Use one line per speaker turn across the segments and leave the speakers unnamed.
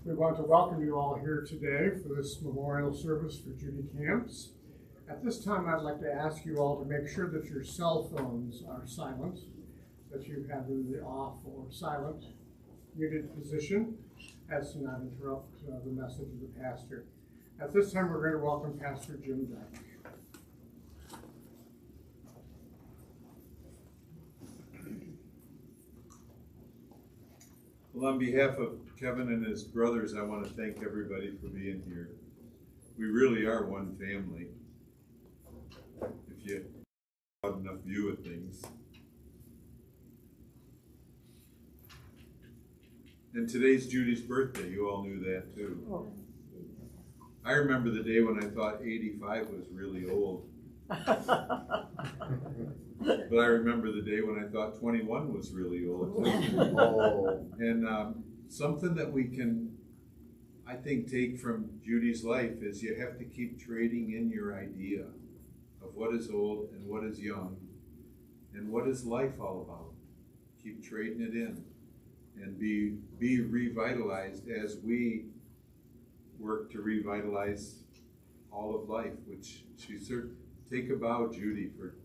We want to welcome you all here today for this memorial service for Judy Camps. At this time, I'd like to ask you all to make sure that your cell phones are silent, that you have in the off or silent muted position, as to not interrupt the message of the pastor. At this time, we're going to welcome Pastor Jim Dyke.
Well, on behalf of Kevin and his brothers, I want to thank everybody for being here. We really are one family, if you have enough view of things. And today's Judy's birthday. You all knew that too. I remember the day when I thought 85 was really old. But I remember the day when I thought 21 was really old. And something that we can, I think, take from Judy's life is you have to keep trading in your idea of what is old and what is young and what is life all about. Keep trading it in and be revitalized as we work to revitalize all of life, which she certainly. Take a bow, Judy, for,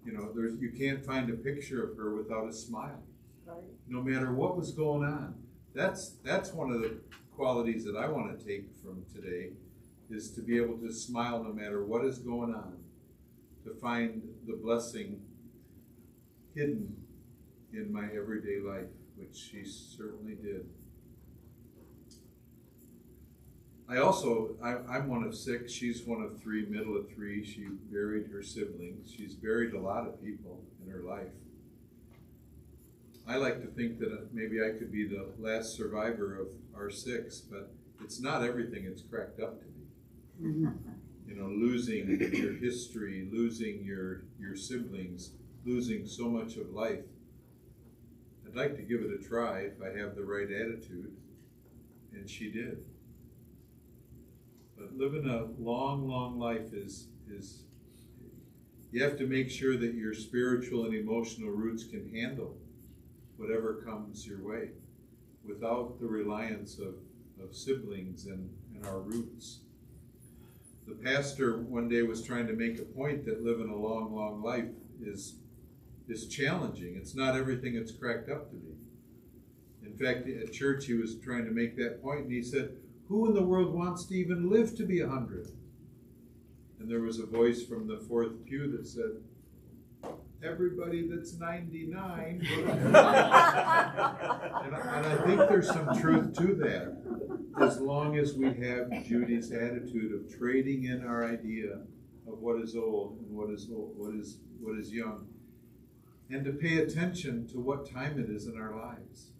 you can't find a picture of her without a smile. Right. No matter what was going on. That's one of the qualities that I want to take from today, is to be able to smile no matter what is going on, to find the blessing hidden in my everyday life, which she certainly did. I'm one of 6. She's one of 3, middle of 3. She buried her siblings. She's buried a lot of people in her life. I like to think that maybe I could be the last survivor of our 6, but it's not everything it's cracked up to be. Losing your history, losing your siblings, losing so much of life. I'd like to give it a try if I have the right attitude, and she did. But living a long, long life is you have to make sure that your spiritual and emotional roots can handle whatever comes your way without the reliance of siblings and our roots. The pastor one day was trying to make a point that living a long, long life is challenging. It's not everything it's cracked up to be. In fact, at church he was trying to make that point, and he said, "Who in the world wants to even live to be 100? And there was a voice from the 4th pew that said, "Everybody that's 99. And I think there's some truth to that, as long as we have Judy's attitude of trading in our idea of what is old and what is young, and to pay attention to what time it is in our lives.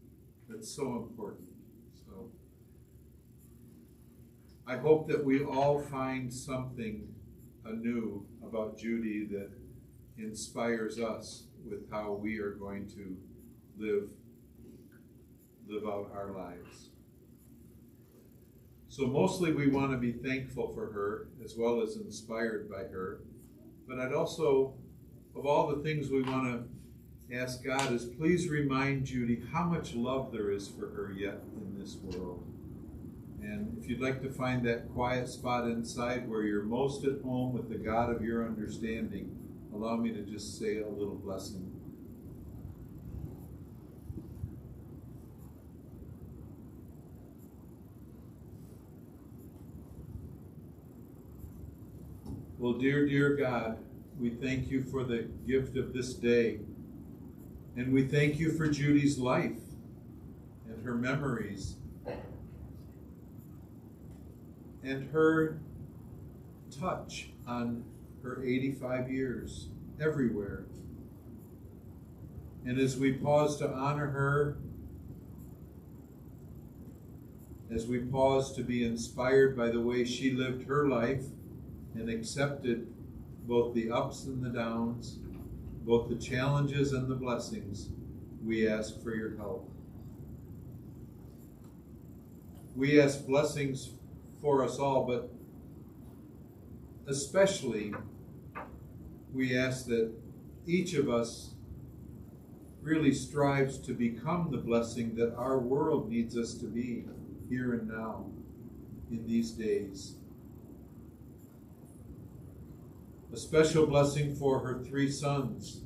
That's so important. So I hope that we all find something anew about Judy that inspires us with how we are going to live out our lives. So mostly we want to be thankful for her as well as inspired by her. But I'd also, of all the things we want to ask God, is please remind Judy how much love there is for her yet in this world. And if you'd like to find that quiet spot inside where you're most at home with the God of your understanding, allow me to just say a little blessing. Well, dear God, we thank you for the gift of this day. And we thank you for Judy's life and her memories and her touch on her 85 years everywhere. And as we pause to honor her, as we pause to be inspired by the way she lived her life and accepted both the ups and the downs, both the challenges and the blessings, we ask for your help. We ask blessings for us all, but especially we ask that each of us really strives to become the blessing that our world needs us to be. here and now in these days. A special blessing for her 3 sons,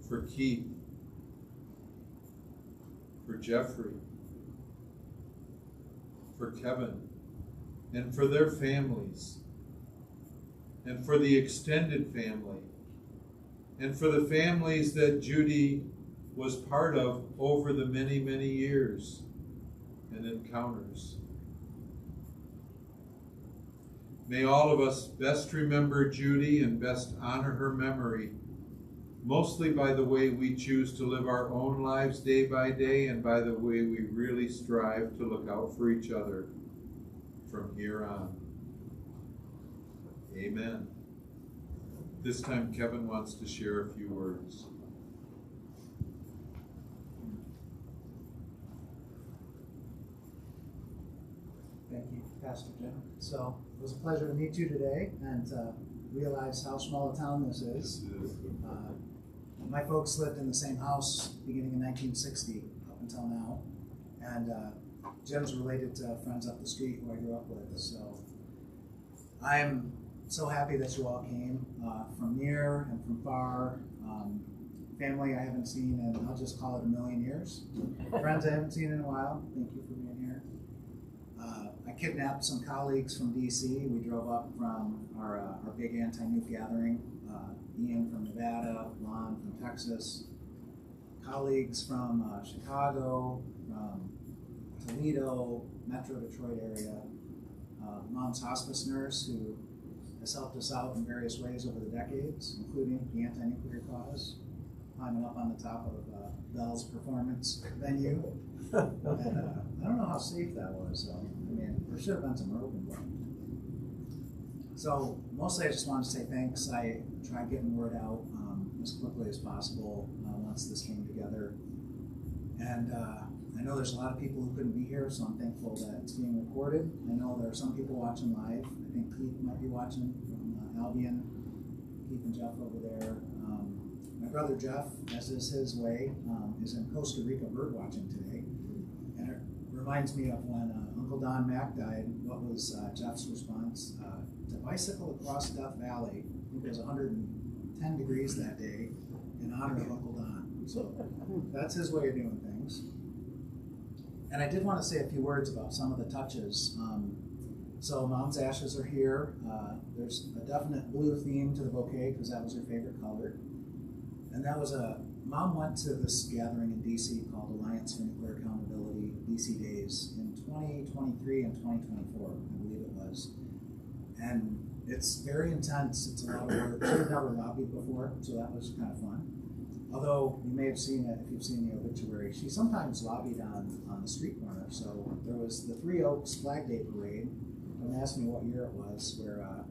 for Keith, for Jeffrey, for Kevin, and for their families, and for the extended family, and for the families that Judy was part of over the many, many years and encounters. May all of us best remember Judy and best honor her memory, mostly by the way we choose to live our own lives day by day and by the way we really strive to look out for each other from here on. Amen. This time Kevin wants to share a few words.
Thank you, Pastor Jim. So it was a pleasure to meet you today and realize how small a town this is. My folks lived in the same house beginning in 1960 up until now, and Jim's related to friends up the street who I grew up with. So I'm so happy that you all came from near and from far. Family I haven't seen in, I'll just call it, a million years. Friends I haven't seen in a while. Thank you for being here. I kidnapped some colleagues from DC. We drove up from our big anti-nuke gathering. Ian from Nevada, Lon from Texas, colleagues from Chicago, from Toledo, Metro Detroit area, Mom's hospice nurse who has helped us out in various ways over the decades, including the anti-nuclear cause, climbing up on the top of Bell's performance venue. And I don't know how safe that was. I mean, there should have been some rope involved. So mostly I just wanted to say thanks. I tried getting word out as quickly as possible once this came together. And I know there's a lot of people who couldn't be here, so I'm thankful that it's being recorded. I know there are some people watching live. I think Keith might be watching from Albion. Keith and Jeff over there. My brother Jeff, as is his way, is in Costa Rica bird watching today. And it reminds me of when Uncle Don Mack died. What was Jeff's response? To bicycle across Death Valley. I think it was 110 degrees that day in honor of Uncle Don. So that's his way of doing things. And I did want to say a few words about some of the touches. So Mom's ashes are here. There's a definite blue theme to the bouquet because that was her favorite color. And that was Mom went to this gathering in DC called Alliance for Nuclear Accountability, DC Days, in 2023 and 2024, I believe it was. And it's very intense. It's a lot of work. She'd never lobbied before, so that was kind of fun. Although you may have seen it if you've seen the obituary, she sometimes lobbied on the street corner. So there was the Three Oaks Flag Day Parade. Don't ask me what year it was, where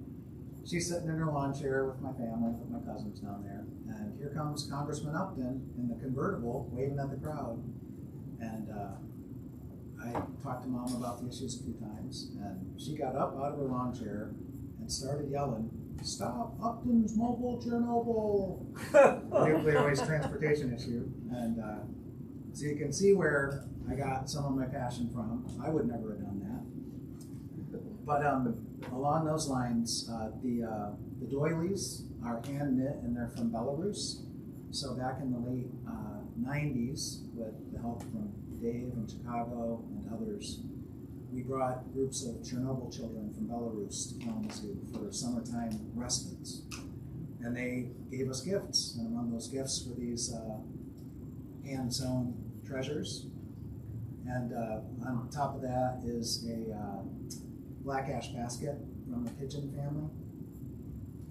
she's sitting in her lawn chair with my family, with my cousins down there. And here comes Congressman Upton in the convertible, waving at the crowd. And I talked to Mom about the issues a few times, and she got up out of her lawn chair and started yelling, "Stop Upton's mobile Chernobyl!" Nuclear waste transportation issue. And so you can see where I got some of my passion from. I would never have done that. But along those lines, the doilies are hand knit and they're from Belarus. So back in the late 90s, with the help from Dave in Chicago and others, we brought groups of Chernobyl children from Belarus to Kalamazoo for summertime respites. And they gave us gifts, and among those gifts were these hand-sewn treasures. And on top of that is a black ash basket from the pigeon family.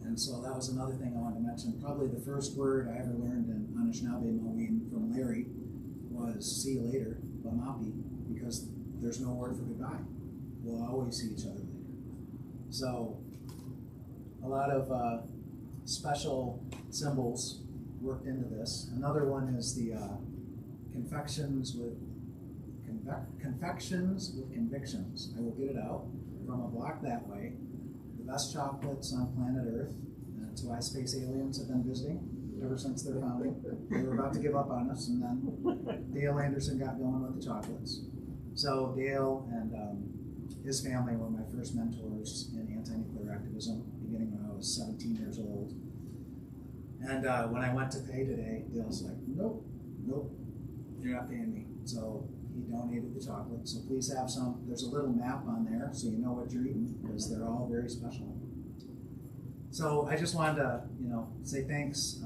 And so that was another thing I wanted to mention. Probably the first word I ever learned in Anishinaabe Moeen from Larry was "see you later," Bamapi, because there's no word for goodbye. We'll always see each other later. So a lot of special symbols worked into this. Another one is the confections with convictions. I will get it out from a block that way. The best chocolates on planet Earth. And that's why space aliens have been visiting ever since their founding. They were about to give up on us, and then Dale Anderson got going with the chocolates. So Dale and his family were my first mentors in anti-nuclear activism, beginning when I was 17 years old. And when I went to pay today, Dale's like, nope, you're not paying me. So he donated the chocolate. So please have some. There's a little map on there so you know what you're eating, because they're all very special. So I just wanted to, say thanks.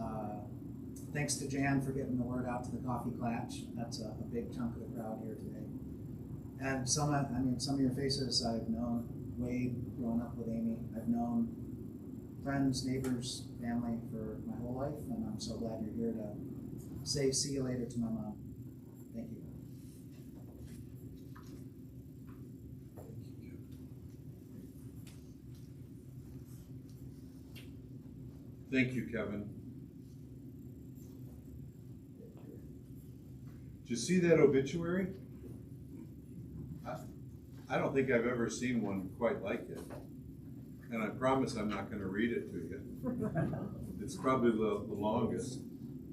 Thanks to Jan for getting the word out to the coffee klatch. That's a big chunk of the crowd here today. And some of your faces I've known. Wade, growing up with Amy. I've known friends, neighbors, family for my whole life, and I'm so glad you're here to say see you later to my mom. Thank you.
Thank you, Kevin. Did you see that obituary? I don't think I've ever seen one quite like it. And I promise I'm not going to read it to you. It's probably the longest.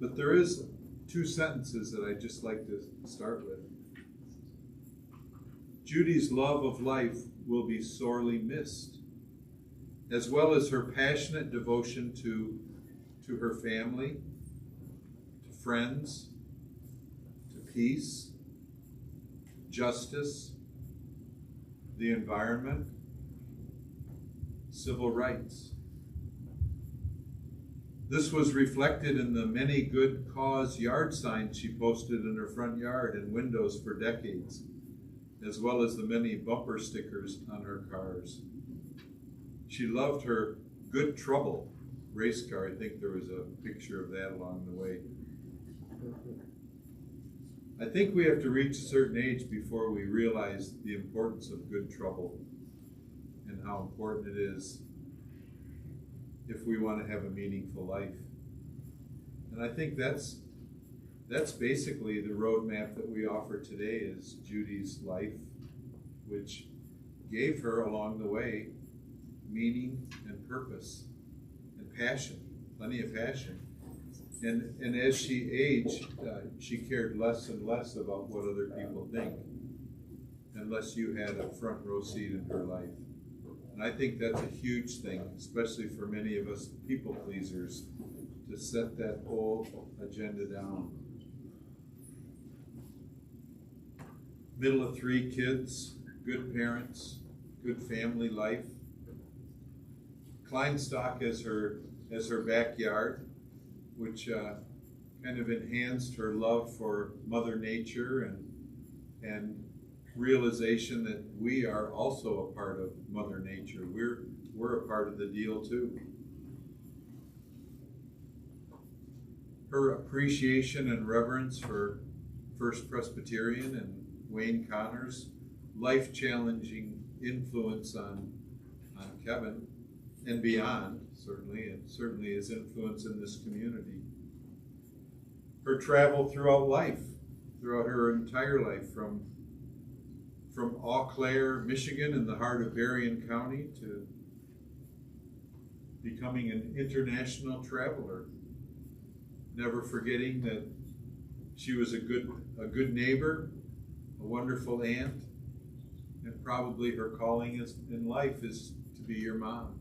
But there is 2 sentences that I'd just like to start with. Judy's love of life will be sorely missed, as well as her passionate devotion to her family, to friends, to peace, justice, the environment, civil rights. This was reflected in the many good cause yard signs she posted in her front yard and windows for decades, as well as the many bumper stickers on her cars. She loved her Good Trouble race car. I think there was a picture of that along the way. I think we have to reach a certain age before we realize the importance of good trouble and how important it is if we want to have a meaningful life. And I think that's basically the roadmap that we offer today is Judy's life, which gave her along the way meaning and purpose and passion, plenty of passion. And as she aged, she cared less and less about what other people think, unless you had a front row seat in her life. And I think that's a huge thing, especially for many of us people pleasers, to set that whole agenda down. Middle of 3 kids, good parents, good family life. Kleinstock as her backyard, which kind of enhanced her love for Mother Nature and realization that we are also a part of Mother Nature. We're a part of the deal too. Her appreciation and reverence for First Presbyterian and Wayne Connor's life-challenging influence on Kevin and beyond, certainly his influence in this community. Her travel throughout life, throughout her entire life, from Eau Claire, Michigan, in the heart of Berrien County, to becoming an international traveler, never forgetting that she was a good neighbor, a wonderful aunt, and probably her calling in life is to be your mom,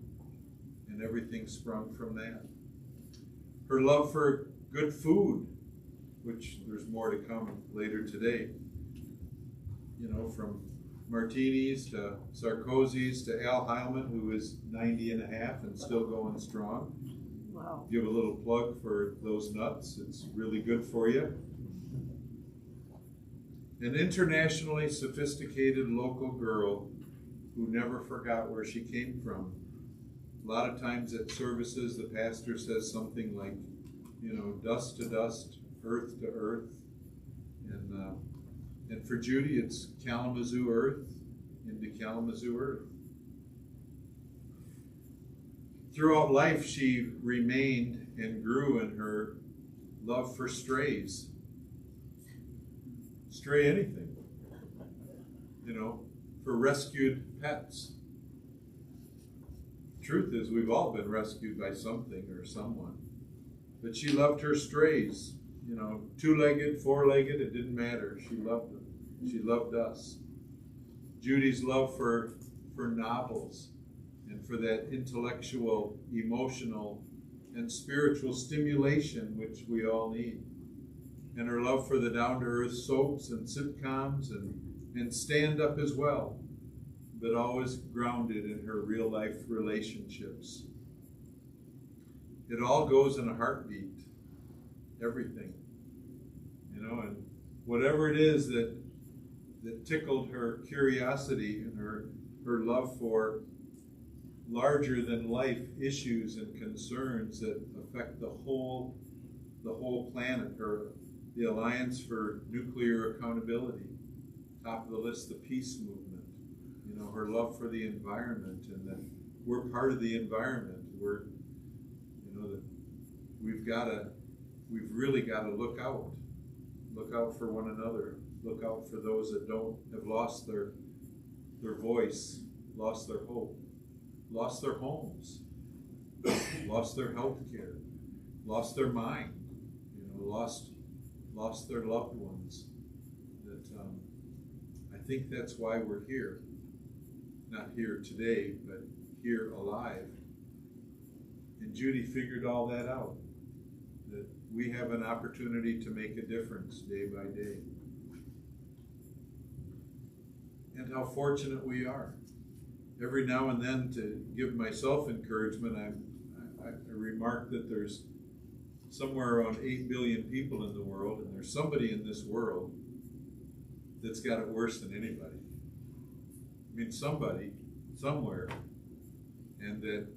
and everything sprung from that. Her love for good food, which there's more to come later today, from martinis to Sarkozys to Al Heilman, who is 90 and a half and still going strong.
Wow.
Give a little plug for those nuts. It's really good for you. An internationally sophisticated local girl who never forgot where she came from. A lot of times at services, the pastor says something like, dust to dust, earth to earth. And for Judy, it's Kalamazoo earth into Kalamazoo earth. Throughout life, she remained and grew in her love for strays. Stray anything, for rescued pets. Truth is, we've all been rescued by something or someone. But she loved her strays, 2-legged, 4-legged, it didn't matter. She loved them. She loved us. Judy's love for novels and for that intellectual, emotional, and spiritual stimulation which we all need. And her love for the down-to-earth soaps and sitcoms and stand-up as well, but always grounded in her real-life relationships. It all goes in a heartbeat, everything. And whatever it is that tickled her curiosity and her love for larger than life issues and concerns that affect the whole planet. The Alliance for Nuclear Accountability, top of the list, the peace movement. Her love for the environment, and that we're part of the environment. That we've really got to look out for one another, look out for those that have lost their voice, lost their hope, lost their homes, lost their health care, lost their mind, lost their loved ones. That I think that's why we're here. Not here today, but here alive. And Judy figured all that out, that we have an opportunity to make a difference day by day. And how fortunate we are. Every now and then, to give myself encouragement, I remark that there's somewhere around 8 billion people in the world, and there's somebody in this world that's got it worse than anybody. Somebody, somewhere, and that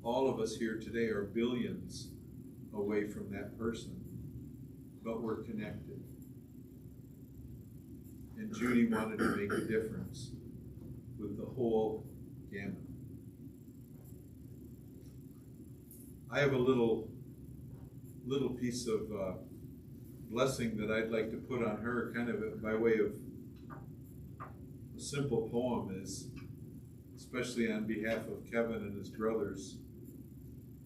all of us here today are billions away from that person, but we're connected. And Judy wanted to make a difference with the whole gamut. I have a little piece of blessing that I'd like to put on her, kind of by way of a simple poem, is especially on behalf of Kevin and his brothers,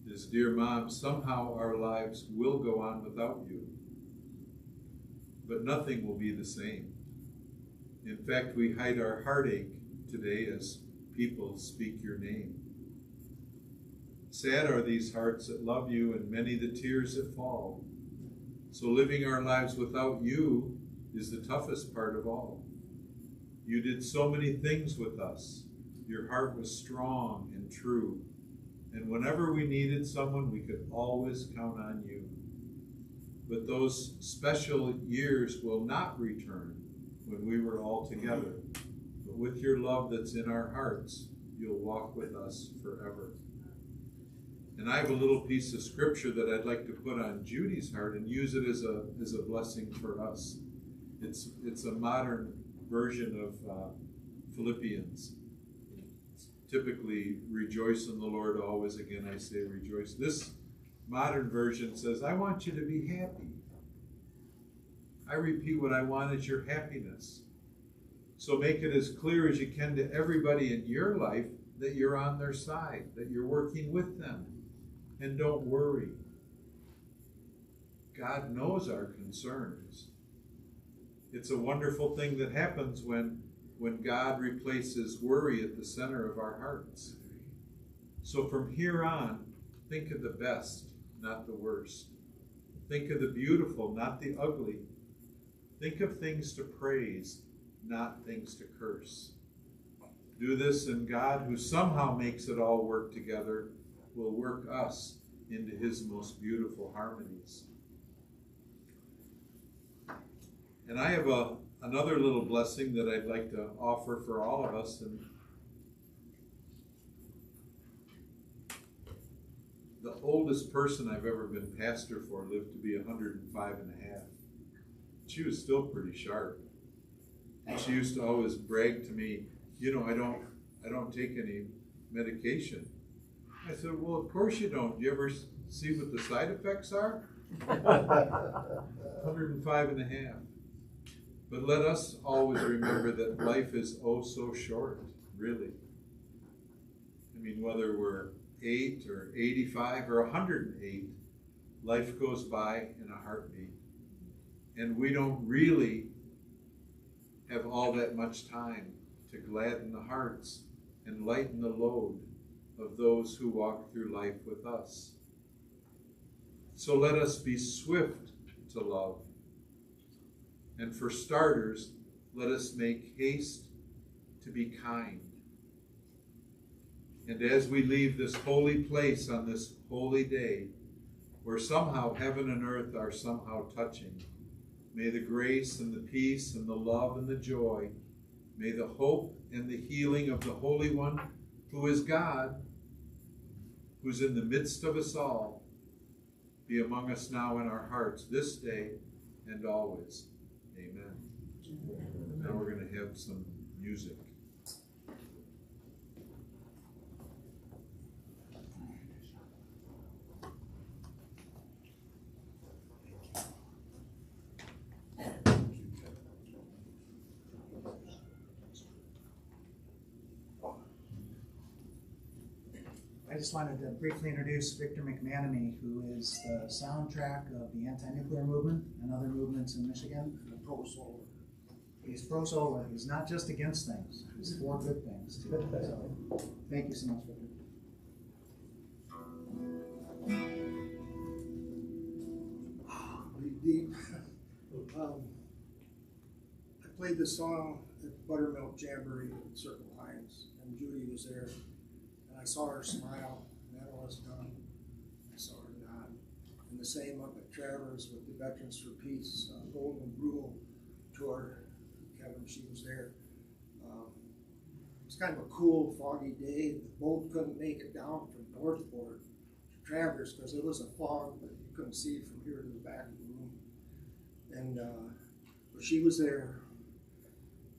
is, "Dear Mom, somehow our lives will go on without you, but nothing will be the same. In fact, we hide our heartache today as people speak your name. Sad are these hearts that love you, and many the tears that fall. So living our lives without you is the toughest part of all. You did so many things with us. Your heart was strong and true. And whenever we needed someone, we could always count on you. But those special years will not return when we were all together. But with your love that's in our hearts, you'll walk with us forever." And I have a little piece of scripture that I'd like to put on Judy's heart and use it as a blessing for us. It's a modern version of Philippians. Typically, rejoice in the Lord always. Again, I say rejoice. This modern version says, I want you to be happy. I repeat, what I want is your happiness. So make it as clear as you can to everybody in your life that you're on their side, that you're working with them. And don't worry. God knows our concerns. It's a wonderful thing that happens when God replaces worry at the center of our hearts. So from here on, think of the best, not the worst. Think of the beautiful, not the ugly. Think of things to praise, not things to curse. Do this, and God, who somehow makes it all work together, will work us into his most beautiful harmonies. And I have another little blessing that I'd like to offer for all of us. And the oldest person I've ever been pastor for lived to be 105 and a half. She was still pretty sharp. And she used to always brag to me, I don't take any medication. I said, well, of course you don't. Do you ever see what the side effects are? 105 and a half. But let us always remember that life is oh so short, really. Whether we're 8 or 85 or 108, life goes by in a heartbeat. And we don't really have all that much time to gladden the hearts and lighten the load of those who walk through life with us. So let us be swift to love. And for starters, let us make haste to be kind. And as we leave this holy place on this holy day, where somehow heaven and earth are somehow touching, may the grace and the peace and the love and the joy, may the hope and the healing of the Holy One, who is God, who's in the midst of us all, be among us now in our hearts this day and always. Amen. Now we're going to have some music.
I just wanted to briefly introduce Victor McManamy, who is the soundtrack of the anti-nuclear movement and other movements in Michigan. Pro-solar. He's pro-solar. He's not just against things. He's for good things, too. So, thank you so much, Victor.
Deep. I played this song at Buttermilk Jamboree at Circle Hines, and Judy was there, and I saw her smile, and then it was done. I saw her nod. And the same up at Travers with the Veterans for Peace Golden Rule tour. Kevin, she was there. It was kind of a cool, foggy day. The boat couldn't make it down from Northport to Travers because it was a fog, but you couldn't see it from here to the back of the room. And but she was there,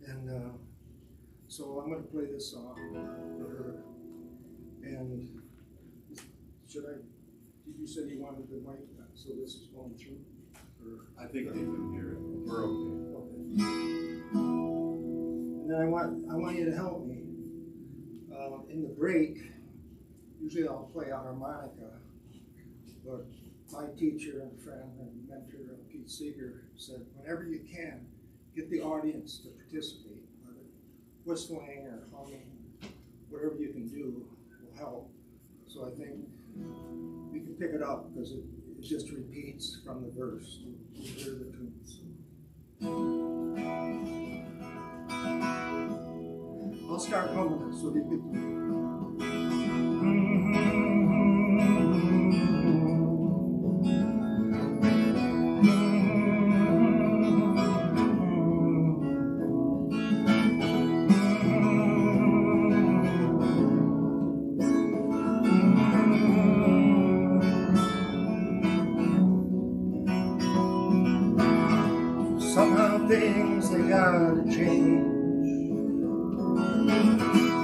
and so I'm going to play this song for her. And should I? You said you wanted the mic, so this is going through. Or?
I think they can hear it. We're okay.
Okay. And then I want you to help me. In the break, usually I'll play on harmonica, but my teacher and friend and mentor, Pete Seeger, said whenever you can, get the audience to participate, whether whistling or humming, whatever you can do will help. So I think we can pick it up because it just repeats from the verse. You hear the tunes. I'll start humming it so you can. Somehow things they gotta change.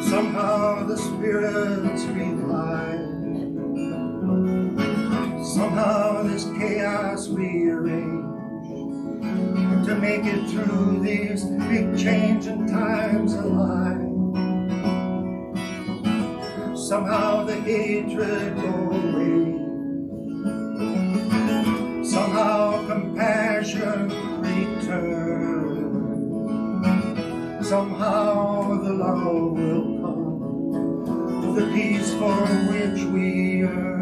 Somehow the spirits revive. Somehow this chaos rearrange to make it through these big changing times alive. Somehow the hatred go away. Somehow compassion return. Somehow the love will come, the peace for which we yearn.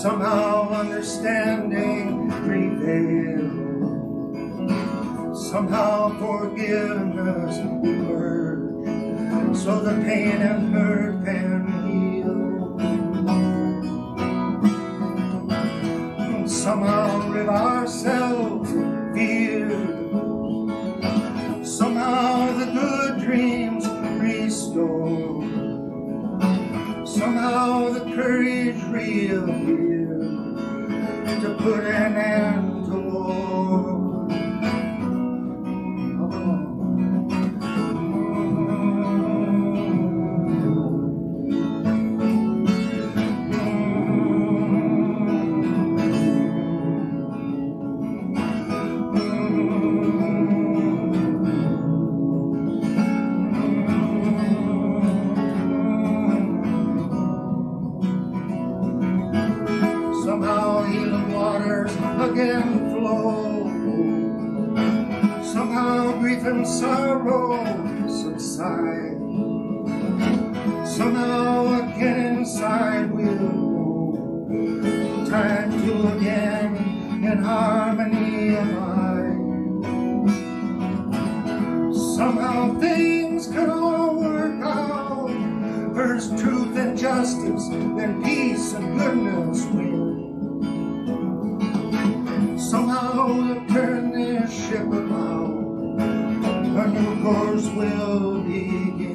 Somehow understanding prevails. Somehow forgiveness emerge, so the pain and hurt can heal. Somehow rid ourselves of fear. Somehow the good dreams restore. Somehow the courage reappear to put an end to war. again flow. Somehow grief and sorrow subside. Somehow again inside we'll know. Time to again in harmony abide. Somehow things can all work out. First truth and justice, then peace and goodness will. Somehow we'll turn this ship around. A new course will begin.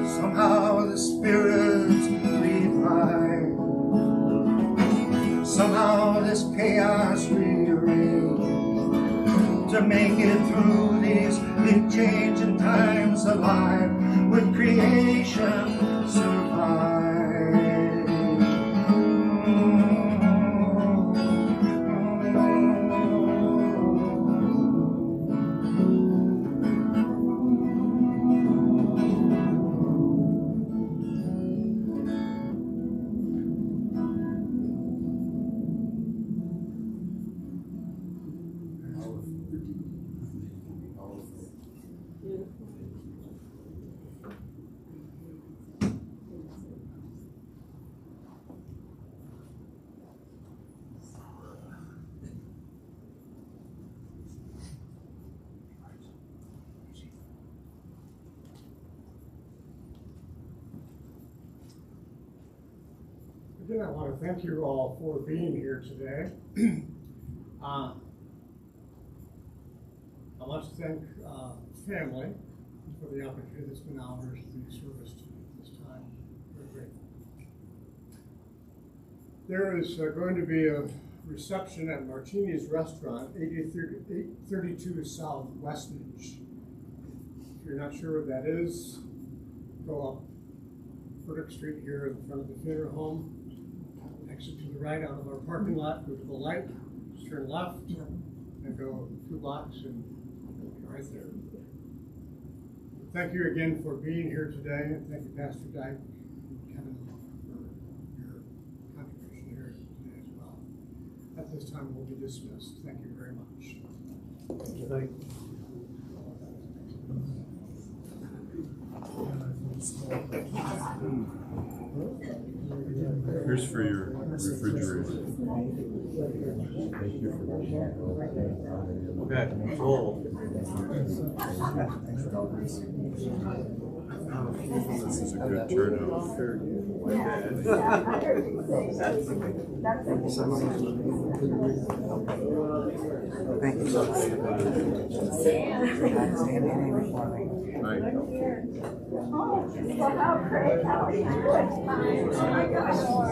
Somehow the spirits revive. Somehow this chaos rearrange to make it through these big changing times alive. With creation survive.
Again, I want to thank you all for being here today. I want to thank family for the opportunity that's been ours to be service to this time. We're grateful. There is going to be a reception at Martini's Restaurant, 832 South Westminch. If you're not sure what that is, go up Burdick Street here in front of the funeral home. Exit to the right out of our parking lot, go to the light, just turn left, and go 2 blocks, and you'll be right there. Thank you again for being here today, and thank you, Pastor Dyke and Kevin, for your contribution here today as well. At this time, we'll be dismissed. Thank you very much.
Thank you.
Here's for your refrigerator. Thank you for
Okay, cool.
this is a good turnout.
Thank you so much.
Right.
Oh, well, how great, how are you? Oh my gosh.